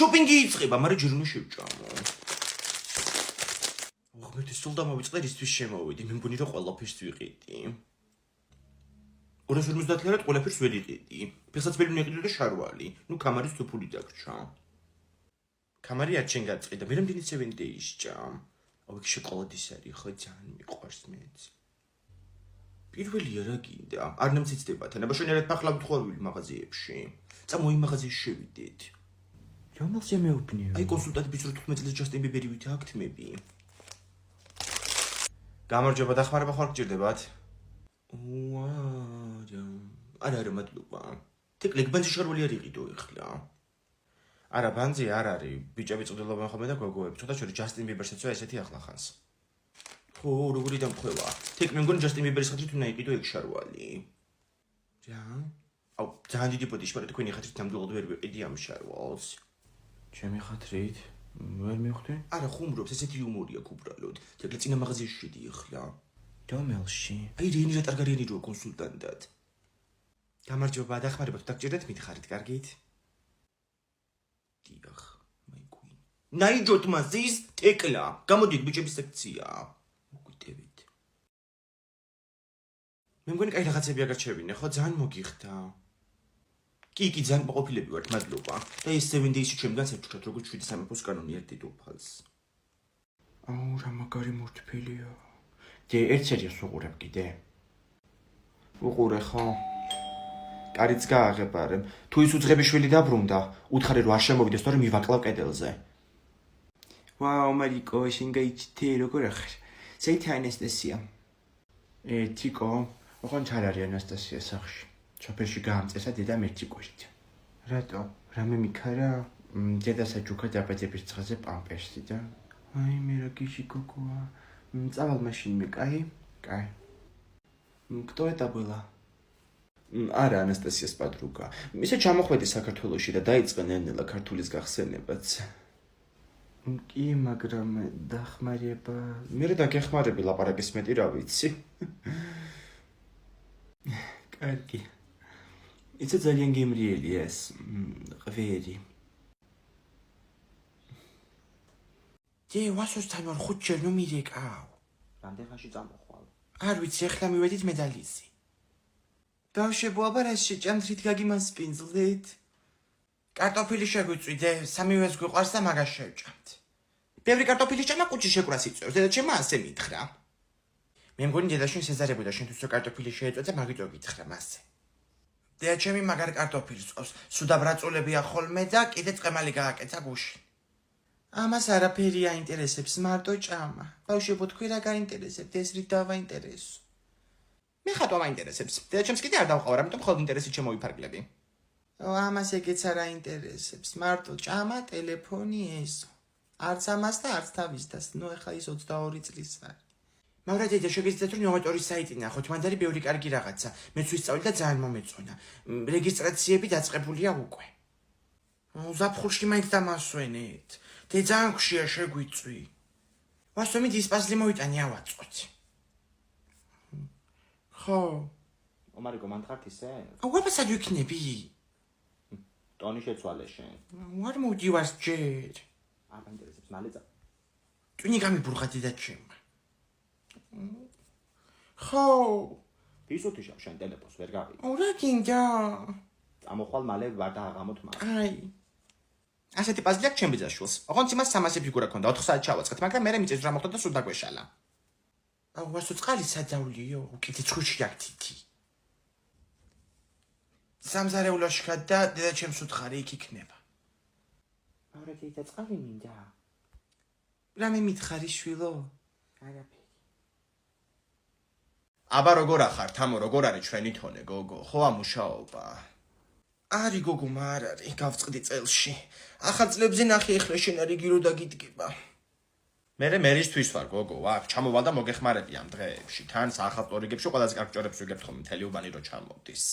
შოპინგი იწყება, მაგრამ ჯერ უნდა შევჭამო. ღმერთი, სულ დამოვიწყდა ისთვის შემოვიდი, მე მგონი რომ ყველაფერს ვიყიდი. 250 ლარად ყველაფერს ვერ იყიდი. ფეხსაცმელი უნდა იყიდო და შარვალი. ნუ კამარის თუფული დაგჭა. კამარი არ ჩენ გაწყიდა, მე რამდენი 7 days-ჭა. ავიქ შოკოლადის არის, ხო ძალიან მიყვარს მეც. პირველი არა გინდა, არ ნამციცდება თან, აბაშენერად ფახლავთ ხორვილი მაღაზიებში. წამო იმ მაღაზიაში შევიდეთ. რომელს ემეუბნიო? აი კონსულტანტების რო 15 წელს ჯასტინ ბიბერი ვით აქტმები. გამარჯობა, დახმარება ხარ გჭირდებათ? არა, მადლობა. თეკლი ბანძი შარვალი არ იყიდო ეხლა. არა, ბანძი არ არის. ბიჭები წვდელობენ ხოლმე და გოგოები. ცოტა შორი ჯასტინ ბიბერს ეცვა ესეთი ახლახანს. ხო, როგორი დამხვევა. თეკლი მგონი ჯასტინ ბიბერის ხათრით უნდა იყიდო ეგ შარვალი. რა? აუ, ძალიან დიდი პოტიში, მაგრამ თქვენი ხათრით ნამდვილად ვერ ვიყიდი ამ შარვალს. ჩემი ხათრით ვერ მივხვდი? არა, ხუმრობს, ესეთი იუმორი აქვს უბრალოდ. თეკლი წინა მაღაზიაში შედი ეხლა. დომელში. აი რეინი რა ტარგარიანი როა კონსულტანტად. გამარჯობა, დახმარებათ, დაგჭირდეთ მითხარით, კარგით? დიახ, my queen. ნაიჯოთ მასის თეკლა. გამოდიეთ ბიჭების სექცია. მოგვიტევით. მე მგონი კაი რაღაცები აგარჩევინე, ხო, ძალიან მოგიხდა. კი, ძალიან ყოფილები ვართ, მადლობა. და ეს 7 days-ში ჩემგან საჩუქრად როგორც 7 სამეფოს კანონი ერთ დიდ უფალს. აუ, რა მაგარი მორთფილია. ერთ სერიას უყურებ კიდე? უყურე ხო? კარიც გააღებარე. თუ ის უძღები შვილი დაბრუნდა, უთხარი რომ არ შემოვიდეს, თორემ მივაკლავ კედელზე. ვაუ, მარიკო, შენ გაიჩთე, როგორ ახარ? ზეითი ანასტასია. თიკო, ოღონდ არ არის ანასტასია სახში. ჩოფერში გაამწესა დედამ ერთი კვირით. რატო? რამე მიქარა? დედას აჯუქა დაბაძების დღეზე პამპერსი და აი მე რა გიში გოგოა. წავალ მაშინ მე, კაი? კაი. Кто это была? არა, ანასტასიას პადრუგა. ისე ჩამოხვედი საქართველოში და დაიწყე ნელ-ნელა ქართულის გახსენებაც. კი, მაგრამ დახმარება. მე რა დაგეხმარები ლაპარაკის მეტი რა ვიცი. კარგი. იცი ძალიან გემრიელი ეს ღვერი. ვასოს თამარ ხუთჯერ ნუ მირეკავ. რამდენ ხანში წამოხვალ? არ ვიცი, ახლა მივედით მედალიზე. ბავშვებო, აბა რა შეჭამთ გაგიმასპინძლეთ? კარტოფილი შეგვიწვიდე, სამივეს გვიყვარს და მაგას შევჭამთ. ბევრი კარტოფილი ჭამა ყუჩი შეკვრას იწევს, დედაჩემმა ასე მითხრა. მე მგონი დედაშენ სეზარებოდა შენთვის რა კარტოფილი შეეწვა მაგიტო გითხრა მასე. დედაჩემი მაგარ კარტოფილს ყავს, სუდაბრაწულებია ხოლმე და კიდე წემალი გააკეთა გუში. ამას არაფერი აინტერესებს, მარტო ჭამა. ბავშვებო, თქვი რა გაინტერესებთ, ეს რით დავაინტერესო? მე ხატვა მაინტერესებს. დედაჩემს კიდე არ დავყავარ, ამიტომ ხოლმე ინტერესით შემოვიფარგლები. ამას ეგეც არ აინტერესებს, მარტო ჭამა, ტელეფონი ესო. არც ამას და არც თავის დას. ნუ ეხლა ის 22 წლის ვარ. მაგრამ დედა შეგეძლიათ რომ ნოვატორის საიტი ნახოთ, მანდ არის ბევრი კარგი რაღაცა. მეც ვისწავლი და ძალიან მომეწონა. რეგისტრაციები დაწყებულია უკვე. ზაფხულში მაინც დამასვენეთ. ძალიან ხშირია შეგვიწვი. ვასომი დისპაზლი მოიტანი ავაწყოთ. ხო. ომარიკო, მან ხართ ისე? ვაფასად ვიქნები? ტონი შეცვალე შენ. არ მოვდივარ ჯერ. არ მაინტერესებს მალე წა. ტვინი გამიბურღა დედაჩემმა. ხო. ისოთი შენ ტელეფონს ვერ გავიგე. რა გინდა? წამოხვალ მალე ვარ და აღამოთ მაგ. აი. ასეთი პაზლი აქვს ჩემ ბიძაშვილს. ოღონდ იმას 300 ფიგურა ქონდა, 4 საათი ჩავაწყეთ, მაგრამ მე მიწეს რა მოხდა და სულ დაგვეშალა. აუ, ვასო წყალი სადავლიო, უკიდე ცხუში აქტითი. სამზარეულოში და დედაჩემს უთხარი იქ იქნება. არა, დედა წყალი მინდა. რამე მითხარი შვილო? არაფერი. აბა როგორ ახართ, ამო როგორ არის ჩვენი თონე, გოგო? ხო ამუშაობა. არი გოგო, არ არის, გავწყდი წელში. ახალ წლებზე ნახე ეხლა შენ არ იგირო დაგიდგება. მე მერისთვის ვარ, გოგო, აქ ჩამოვალ და მოგეხმარები ამ დღეებში. თან საახალწლო რიგებში ყველაზე კარგ ჭორებს ვიგებთ ხოლმე მთელი უბანი რო ჩამოვდის.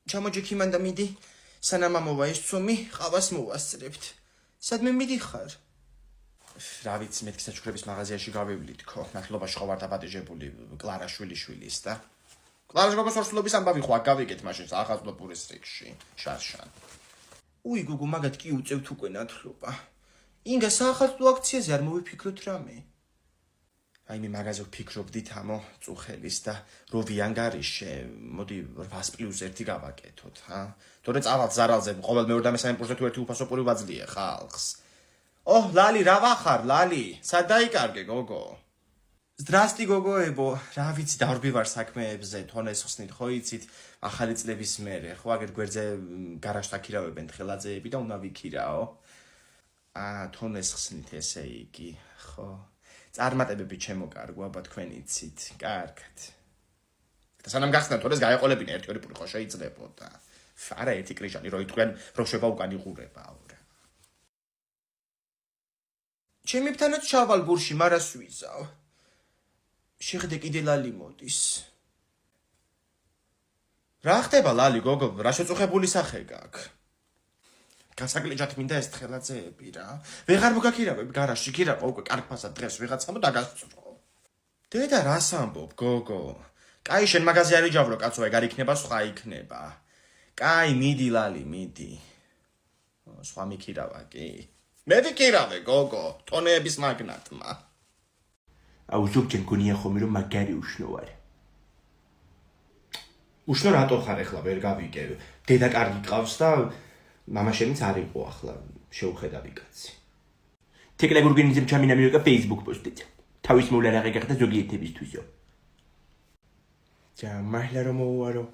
ჩამოჯექი მან და მიდი. სანამ ამოვა ეს ცომი, ყავას მოვასწრებთ. სადმე მიდიხარ? რა ვიცი, მეთქი საჩუქრების მაღაზიაში გავივლით ხო. ნახილობაში ხო ვარ დაბადებული კლარა შვილიშვილის და კლარას გოგოს ორსულობის ამბავი ხო აქ გავიგეთ მაშინ საახალწლო პურის რიგში. შარშან. უი გოგო, მაგათ კი უწევთ უკვე ნათლობა. ინგა საახალწლო აქციაზე არ მოვიფიქროთ რამე? აი მე მაგაზე ვფიქრობდით ამო წუხელის და რო ვიანგარიშე, მოდი 8+1 გავაკეთოთ, ჰა? თორე წავალთ ზარალზე, ყოველ მეორე და მესამე პურსზე თუ ერთი უფასო პური ვაძლია ხალხს. ოჰ, ლალი, რა ვახარ, ლალი? სად დაიკარგე, გოგო? Здрасти, გოგოებო, რა ვიცი, დავრბი ვარ საქმეებზე, თონეს ხსნით, ხო იცით, ახალი წლების მერე, ხო აგერ გვერდზე გარაჟს აქირავებენ თხელაძეები და უნდა ვიქირაო. თონეს ხსნით, ესე იგი, ხო. წარმატებები ჩემო კარგო, აბა თქვენ იცით, კარგად. და სანამ გახსნათ, თორეს გაეყოლებინა ერთი-ორი პური ხო შეიძლებოდა. არა ერთი კრიჟანი, რო იტყვიან, რომ შევა უკან იღურებაო რა. ჩემებთანაც ჩავალ ბურში, მარას ვიზავ. შეხედე კიდე ლალი მოდის. რა ხდება ლალი გოგო, რა შეწუხებული სახე გაქვს? გასაკლეჯად მინდა ეს თხელაძეები რა. ვეღარ მოგაქირავებ გარაჟში, ქირავა უკვე კარგ ფასად დღეს ვიღაცამ და გასწრო. დედა რას ამბობ გოგო? კაი შენ მაგაზე არ იჯავრო კაცო, ეგ არ იქნება, სხვა იქნება. კაი მიდი ლალი, მიდი. სხვა მიქირავა კი. მე ვიქირავე გოგო, ტონეების მაგნატმა. აუ ზოგჯერ გონია ხოლმე რომ მაგარი უშნო ვარ. უშნო რატო ხარ ახლა ვერ გავიგე. დედა კარგი ყავს და მამა შენიც არ იყო ახლა შეუხედავი კაცი. თეკლებ ორგანიზმ ჩამინა მივეკა Facebook პოსტით. თავის მოვლენ აღე გახდა ზოგიერთებისთვისო. ჯა მაჰლა რომ მოვარო.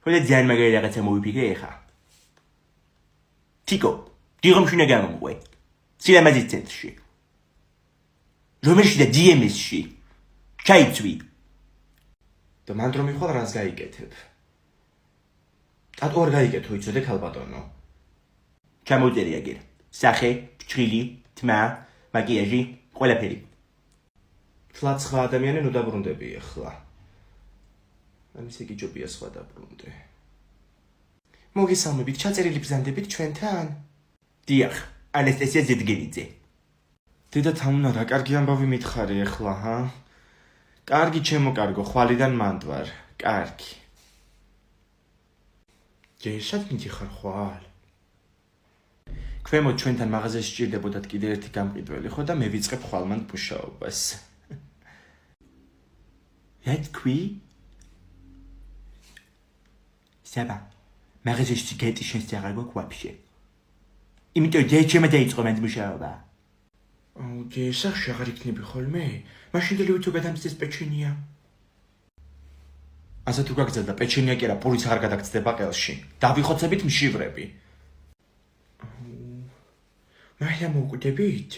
ხოლე ძალიან მაგარი რაღაცა მოვიფიქრე ახლა. თიკო, დიღომშუნა გამომყვე. სილამაზის ცენტრში. რომელში და DMS-ში. ჩაიცვი. და მან რომ მიხვალ რას გაიკეთებ. ატო არ გაიკეთო, იცოდე ქალბატონო. ჩამოვწერე აგერ. სახე, ფჭრილი, თმა, მაკიაჟი, ყველაფერი. ფლაც სხვა ადამიანი ნუ დაბრუნდები ახლა. ამის იგი ჯობია სხვა დაბრუნდე. მოგესალმებით, ჩაწერილი ბრძანდებით ჩვენთან? დიახ, ანესტესია ზედგენიძე. დედა თამუნა რა კარგი ამბავი მითხარი ახლა, ჰა? კარგი ჩემო კარგო, ხვალიდან მანდვარ. კარგი. ჯერშად მიდიხარ ხვალ. ქვემოთ ჩვენთან მაღაზიაში სჭირდებოდათ კიდე ერთი გამყიდველი, ხო და მე ვიწყებ ხვალმან მუშაობას. რა თქვი? საბა, მაღაზიაში სიგარეტის შენს აღარ გვაქვს ვაფშე. იმიტომ ჯერ ჩემმა დაიწყო მანდ მუშაობა. აუ, ჯერშახში აღარ იქნები ხოლმე? მაშინ დელი თუ გადამწეს პეჩენია. ასე თუ გაგზავნა პეჩენია კი არა, პურიც აღარ გადაგწდება ყელში. დავიხოცებით მშივრები. მაჰლა მოვკვდებით?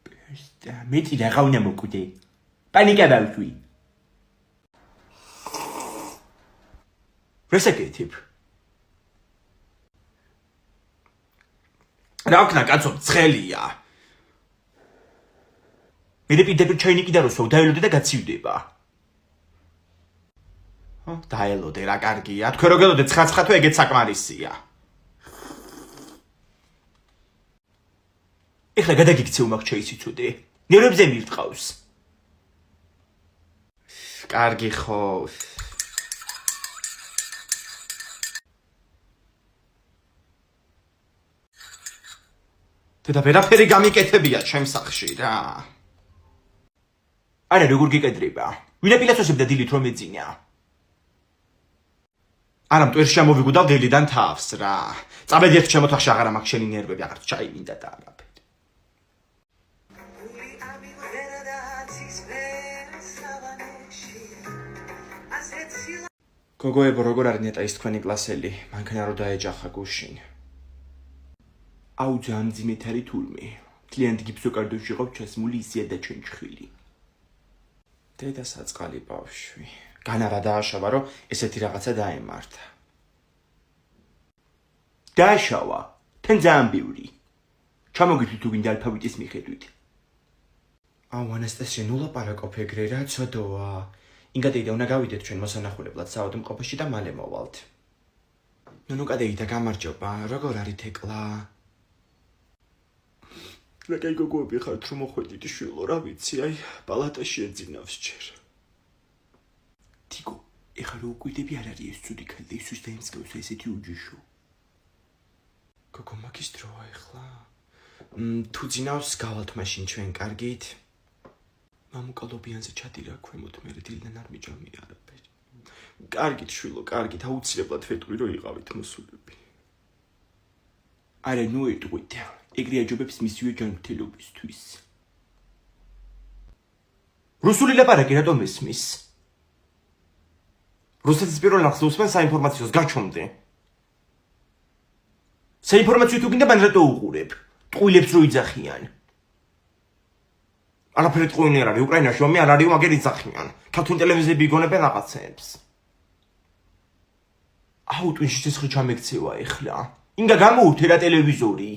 პესტა, მეტი რა უნდა მოვკვდე. პანიკა დავშვი. რასაკეთებ? რა ვქნა კაცო, ცხელია. მე პირდაპირ ჩაინიკი და როსო დაელოდე და გაცივდება. დაელოდე რა კარგია. თქვენ რო გელოდე ცხაცხათო ეგეც საკმარისია. ეხლა გადაგიქცევ მაგ ჩაისიცოდე. ნერვებზე მირტყავს. კარგი ხო. და ვერაფერი გამიკეთებია ჩემს სახში რა. არა როგორ გეკადრება? ვინ აპილასოსებდა დილით რომ ეძინა? არა მტვერში ამოვიგუდავ დილიდან თავს რა. წაბედი ერთ ჩემო თახში აღარა მაქვს შენი ნერვები, აღარ ჩაიმინდა და არაფერი. გოგოებო, როგორ არის ნეტაის თქვენი კლასელი? მანქანა რო დაეჯახა გუშინ. აუ ძალიან მძიმედ არის თურმე. კლიენტი გიფსოკარდოში ყავს ჩასმული ისია და ჩენჩხილი. დედა საწყალი ბავშვი. განარა დააშავა, რომ ესეთი რაღაცა დაემართა. დააშავა? თან ძალიან ბევრი. ჩამოგიშვი თუ გინდა ალფავიტის მიხედვით. აუ ანასტასია, ნუ ლაპარაკობ ეგრე რა, ცოდოა. ინგადეიდა უნდა გავიდეთ ჩვენ მოსანახულებლად საავადმყოფოში და მალე მოვალთ. ნუ კადეიდა, გამარჯობა. როგორ არის თეკლა? რა კაი გოგოები ხართ რომ მოხვედით შვილო, რა ვიცი, აი, პალატაში ეძინავს ჯერ. თიკო, ეხლა რო გვიდები არ არის ეს ცუდი ქალი, ისუს დაიმსგავსა ესეთი უჯიშო. გოგო მაგის დროა ეხლა. თუ ძინავს გავალთ მაშინ ჩვენ კარგით. მამუკალობიანზე ჩადირა ქვემოთ მე დილიდან არ მიჯამია არაფერი. კარგით შვილო, კარგით, აუცილებლად ვეტყვი რომ იყავით მოსულები. არა, ნუ ეტყვით. ეგრე აჯობებს მისივე ჯანმრთელობისთვის. რუსული ლაპარაკი რატომ ესმის? რუსეთის პირველ ნახს უსმენ საინფორმაციოს გაჩვენდე. საინფორმაციო თუ გინდა მან რატო უყურებ? ტყუილებს რო იძახიან. არაფერი ტყუილი არ არის, უკრაინაში ომი არ არის, მაგერ იძახიან. ქართული ტელევიზიები იგონებენ რაღაცებს. აუ, ტვინში ცეცხლი ჩამექცევა ეხლა. ინგა გამოურთე რა ტელევიზორი.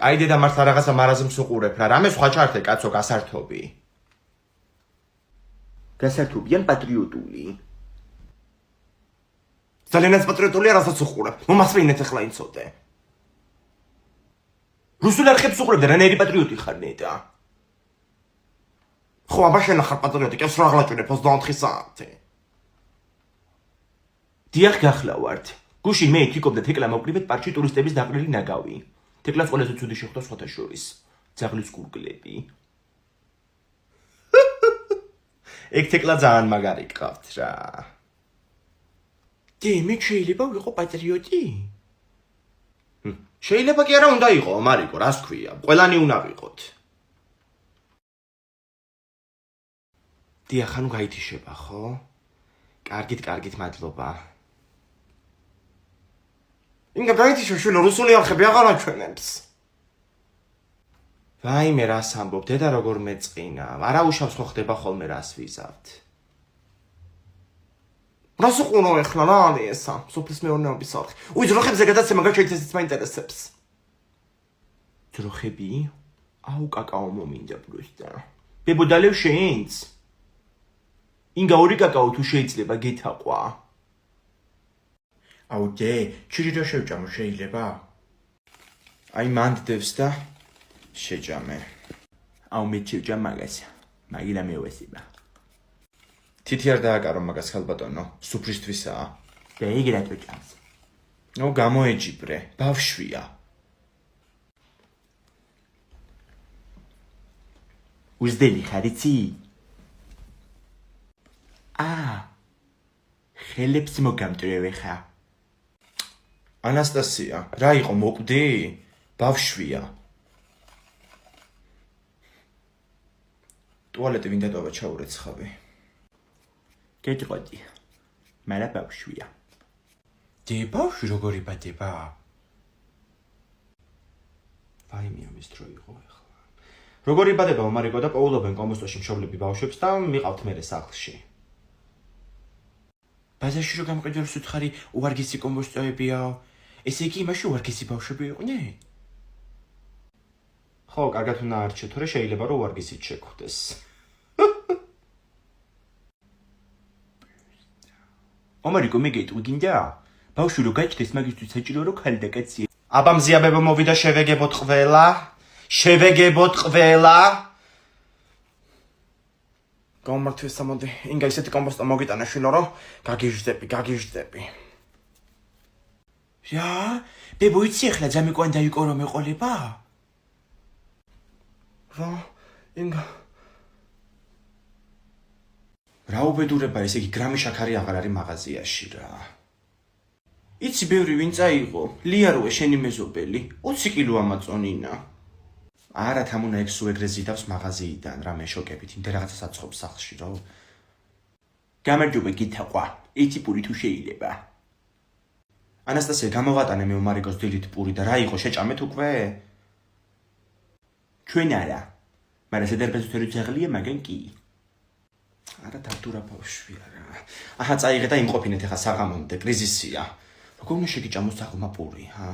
აი დედა მართლა რაღაცა მარაზმს უყურებ რა, რამე სხვა ჩართე კაცო გასართობი. გასართობი ან პატრიოტული? ძალიანაც პატრიოტულია, რასაც უყურებ. მომასწრინეთ ახლა იცოდე. რუსულ არხებს უყურებ და რანაირი პატრიოტი ხარ ნეტა? ხო, აბა შენ ხარ პატრიოტი, კებს რა აღლაჭუნე 24 საათი. დიახ, გახლავართ. გუშინ მე თიკობდა თეკლა მოკრივეთ პარკში ტურისტების დაყრილი ნაგავი. თეკლას ყველაზე ცუდი შეხვდა სხვათა შორის. ძაღლის კურკლები. ეგ თეკლა ძალიან მაგარი გყავთ რა. მე შეიძლება ვიყო პატრიოტი? შეიძლება კი არა უნდა იყო, მარიკო, რას ქვია? ყველანი უნდა ვიყოთ. დიახ, ანუ გაითიშება, ხო? კარგით, მადლობა. ინგა გაითიშო შვილო, რუსული არხები აღარ აჩვენებს. ვაიმე, რას ამბობ, დედა როგორ მეწყინა. არა უშავს ხო ხდება ხოლმე რას ვიზავთ. რას უყურო ეხლა რა არის ესა? სოფლის მეურნეობის არხი. უი, ძროხებზე გადაცემა გაჩვენეთ, ესეც მაინტერესებს. ძროხები? აუ, კაკაო მომინდა პროსტა. ბებოდალევ შეინც? ინგა ორი კაკაო თუ შეიძლება გეთაყვა. აუ დე, ჩირი რა შევჭამო შეიძლება? აი მანდდევს და შეჭამე. აუ მე შევჭამ მაგას. მაგილა მევესება. თითი არ დააკარო მაგას ხალბატონო, სუფრისთვისაა. და იგი რატო ჭამს? ნუ გამოეჯიბრე, ბავშვია. უზდელი ხარ იცი? ხელებს მოგამტრევე ხა. ანასტასია, რა იყო მოკვდი? ბავშვია. ტუალეტი ვინ დატოვა ჩაურეცხავი. გეტყვი. მარა ბავშვია. ბავშვი როგორ იბადება? ვაიმე ამის დრო იყო ახლა. როგორ იბადება მარიკო და პოულობენ კომბოსტოში მშობლები ბავშვებს და მიყავთ მერე სახლში. ბაზარში რო გამყიდოს უთხარი უარგისი კომბოსტოებია. ესე იგი იმაში უარგისი ბავშვები იყვნენ? ხო, კარგად უნდა არჩე, თორე შეიძლება რომ უარგისიც შეგხვდეს. ომარიკო მეგეტყვი გინდა? ბავშვი რო გაჩნდეს მაგისთვის საჭირო რომ ხალი და კაცი. აბა მზიაბებო მოვიდა შევეგებოთ ყველა. გამართვეს ამოდი. ინგა ისეთი კომბოსტა მოგიტანა შვილო რომ გაგიჟდები. რა? ბებო იცი ახლა ძამიკვან დაიკო რომ ეყოლება? რა? ინგა რა უბედურება ეს, იგი გრამი შაქარი აღარ არის მაღაზიაში რა. იცი ბევრი ვინ წაიღო? ლიაროე შენი მეზობელი, 20 კილო ამაწონინა. არა თამუნა ეგ სულ ეგრე ზიდავს მაღაზიიდან, რამე შოკებით, იმდე რაღაცა საცხობს სახლში რა. გამარჯობა გითაყვა, იცი პური თუ შეიძლება. ანასტასია, გამოვატანე მე მარიკოს დილით პური და რა იყო შეჭამეთ უკვე? ჩვენ არა. მაგრამ სედერბეზუთერი ძაღლია, მაგან კი. არა დაბდურა ბავშვია რა. აჰა, წაიღე და იმყოფინეთ ახლა საღამომდე, კრიზისია. როგორ უნდა შეგიჭამოს საღმა პური, ჰა?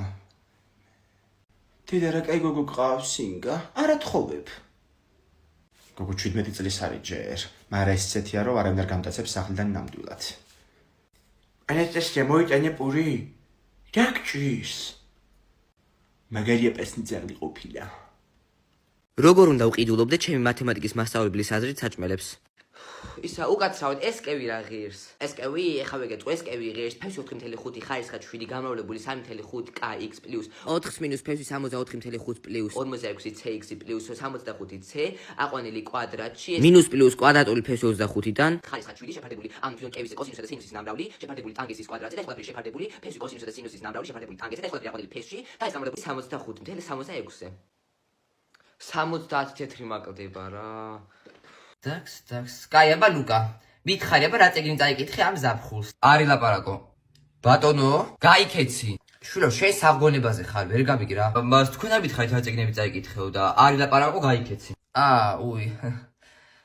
დედა რა კაი გოგო გყავს ინგა? არა თხოვებ. გოგო 17 წლის არის ჯერ, მაგრამ ეს ისეთია რომ არავინ არ გამტაცებს სახლიდან ნამდვილად. ანასტასია, მოიტანე პური? რა გჭირს? მაგარია პესნი ძაღლი ყოფილა. როგორ უნდა ვყიდულობდე ჩემი მათემატიკის მასწავლებლის აზრით საჭმელებს? ისა უკაცრავად ესკევი რა ღირს. ესკევი ეხა ვეგეწყო ესკევი ღირს ფევსი 4.5 ხარისხად 7 გამრავლებული 3.5 kx პლუს 4 მინუს ფევსი 64.5 პლუს 46 cx პლუს 65 c აყვანილი კვადრატში მინუს პლუს კვადრატული ფევსი 25-დან ხარისხად 7 შეფარდებული ამ თვითონ კევის კოსინუსა და სინუსის ნამრავლი შეფარდებული ტანგენსის კვადრატზე და ყველაფერი შეფარდებული ფევსი კოსინუსა და სინუსის ნამრავლი შეფარდებული ტანგენსზე და ყველაფერი აყვანილი ფევსში და ეს გამრავლებული 65.66-ზე 70 თეთრი მაკლდება რა დაქს. კაი, აბა ლუკა. მითხარი, აბა რა წეგნი წაიკითხე ამ ზაფხულს. არი ლაპარაკო. ბატონო, გაიქეცი. შვილო, შენ საღგონებაზე ხარ, ვერ გამიგი რა. მას თქვენ არ მითხარით რა წეგნები წაიკითხეო და არი ლაპარაკო გაიქეცი. უი.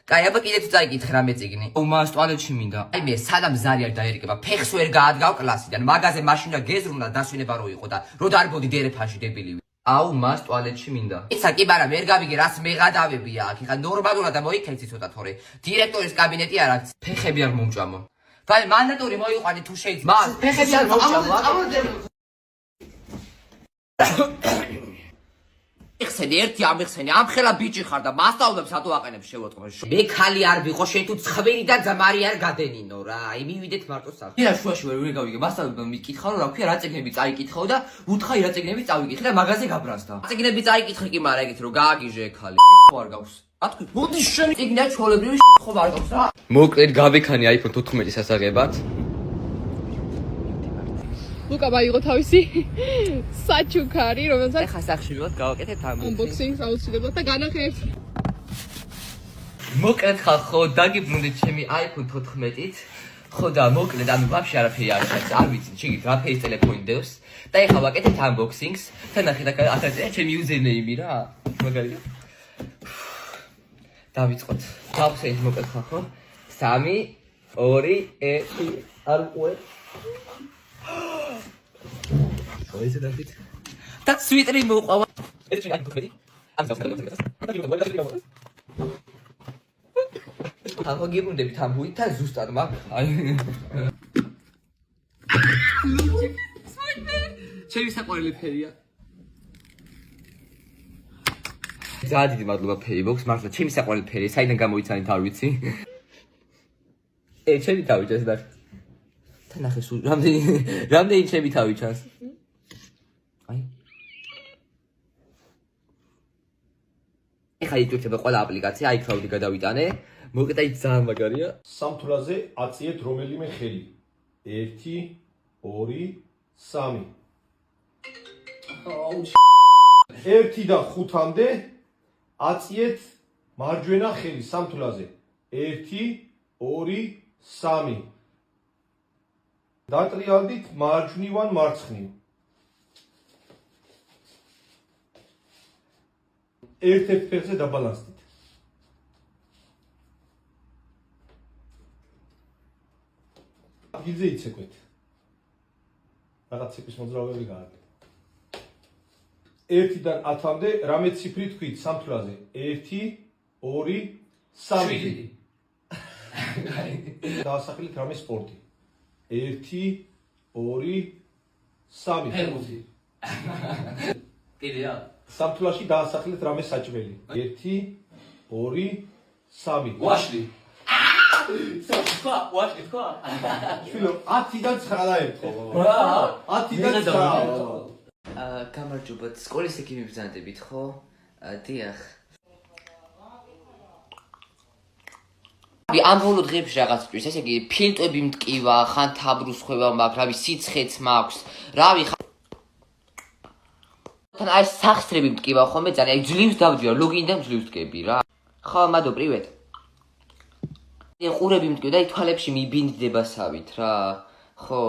კაი, აბა კიდე თუ წაიკითხე რა მეწიგნი. მას ტუალეტში მინდა. აი მე სადამ ზარი არ დაერიგება. ფეხს ვერ გაადგავ კლასიდან. მაგაზე მაშინა გეზრუნა დასვენება რო იყო და რო დარბოდი დერეფანში დებილი. მას ტუალეტში მინდა. ისა კი ბარა ვერ გავიგე რას მეღადავებია აქ. ეხა ნორმალურად და მოიქეცი ცოტა თორე. დირექტორის კაბინეტი არ აქვს. ფეხები არ მომჭამო. ვაი მანდატორი მოიყვანე თუ შეიძლება. მას ფეხები არ მომჭამო. ეხსენი ერთი ამიხსენი ამ ხელა ბიჭი ხარ და მასწავლებს რატო აყენებს შევატყმე. მე ხალი არ ვიყო შენ თუ ცხვირი და ძმარი არ გადენინო რა. აი მივიდეთ მარტო სახე. ირა შუაში ვერ გავიგე. მასწავლებმა მიკითხა რომ რა ქვია რა წიგნები წაიკითხო და უთხარი რა წიგნები წავიკითხე და მაგაზე გაბრაზდა. წიგნები წაიკითხე კი მაგრამ ეგეთ რომ გააგიჟე ხალი. ხო არ გავს. ათქვი მოდი შენ წიგნა ჩოლებრივი ხო არ გავს რა. მოკლედ გავიქანი iPhone 14 სასაღებად. ლუკა მაიღო თავისი საჩუქარი, რომელსაც ეხა სახში ვიყავ გავაკეთეთ ამ unboxing აუცილებლად და განახერხ. მოკლედ ხო დაგიბრუნდით ჩემი iPhone 14-ით. ხო და მოკლედ ანუ ვაფშე არაფერი არ ჩანს. არ ვიცი, შეგიძლია რაფერის ტელეფონი დევს და ეხა ვაკეთეთ unboxing-ს. თანახეთ აქ ათაწია ჩემი username რა. მაგალითად. დავიწყოთ. გავხსენით მოკლედ ხო? 3 2 1 არ უე Is it that? That's sweet remove. It's I'm ready. I'm I'll give him the time who tells you start mark. Chevi საყვარელი ფერია. ზადი მადლობა ფეიბოქს, მართლა ჩემი საყვარელი ფერია. საიდან გამოიცანით არ ვიცი. ჩემი თავი ჩანს და თანახე სულ რამდენი ჩემი თავი ჩანს. ეხა იტვირთება ყველა აპლიკაცია, iCloud-ი გადავიტანე. მოკეთა ის ძალიან მაგარია. სამთვლაზე აწიეთ რომელიმე ხელი. 1 2 3 1-დან 5-მდე აწიეთ მარჯვენა ხელი სამთვლაზე. 1 2 3 დატრიალდით მარჯვნივან მარცხნივ. ერთ-ერთ ფეხზე დაბალანსდით. ადგილზე იცეკვეთ. რაღაც ციფრის მოძრაობები გააკეთეთ. 1-დან 10-მდე რამე ციფრი თქვით სამთვლაზე. 1 2 3 დაასახელეთ რამე სპორტი. 1 2 3 კიდეა სამთვლაში დაასახელეთ რამე საჭმელი. 1 2 3 ვაშლი ვაშლი თქვა შვილო 10-დან 9 დაერთხო. 10-დან 9. გამარჯობათ, სკოლის იქ მიბრძანდებით, ხო? დიახ. ამ ბოლო დღეებში რაღაც წვის, ესე იგი ფილტვები მტკივა, ხან თაბრუსხვევა მაქვს, რავი სიცხეც მაქვს, რავი თან აი სახსრები მტკივა ხოლმე ძალიან, აი ძლივს დავდივარ, ლოგინიდან ძლივს ვდგები რა. ხო, მადო, პრივეტ. ყურები მტკივა და აი თვალებში მიბინდება სავით რა. ხო.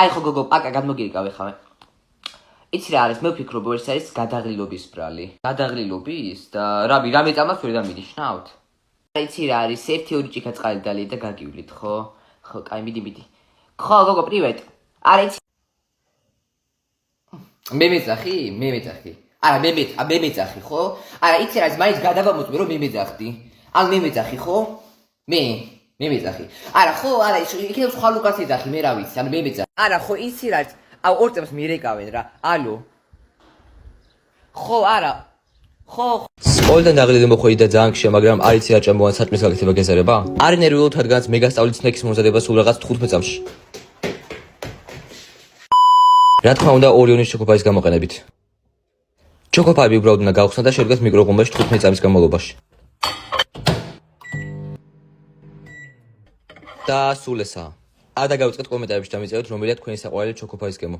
აი ხო გოგო, პაკა გადმოგირიკავ ეხლა. იცი რა არის, მე ვფიქრობ, ეს არის გადაღლილობის ბრალი. გადაღლილობის და რავი, რამე წამას ვერ დამინიშნავთ. იცი რა არის, 1-2 ჭიქა წყალი დალიეთ და გაგივლით, ხო? ხო, კაი, მიდი. ხო, გოგო, პრივეტ. არა იცი მე მეძახი? არა, მე მეძახი, ხო? არა, იცი რა არის, მაინც გადავამოწმე რომ მე მეძახდი. ან მე მეძახი, ხო? მე მეძახი. არა, ხო, არა, იქნებ სხვა ლუკას ეძახი, მე რა ვიცი, ან მე მეძახი. არა, ხო, იცი რა არის, აუ ორ წამს მიერეკავენ რა. ალო. ხო, არა. ხო. ყველგან დაღლილი მოხვედი და ძალიან გშია, მაგრამ არ იცი რა ჭამბოვან საჭმლის გაკეთება გეზარება? არი ნერვიულად რადგანაც მე გასწავლით სნექის მომზადება სულ რაღაც 15 წამში. რა თქმა უნდა, ორიონის ჩოკოპაის გამოყენებით. ჩოკოპაები უბრალოდ უნდა გავხსნა და შევდგათ მიკროღუმბაში 15 წამის განმავლობაში. და სულ ესაა. არ დაგავიწყეთ კომენტარებში და მიწევთ რომელია თქვენი საყვარელი ჩოკოპაის გემო.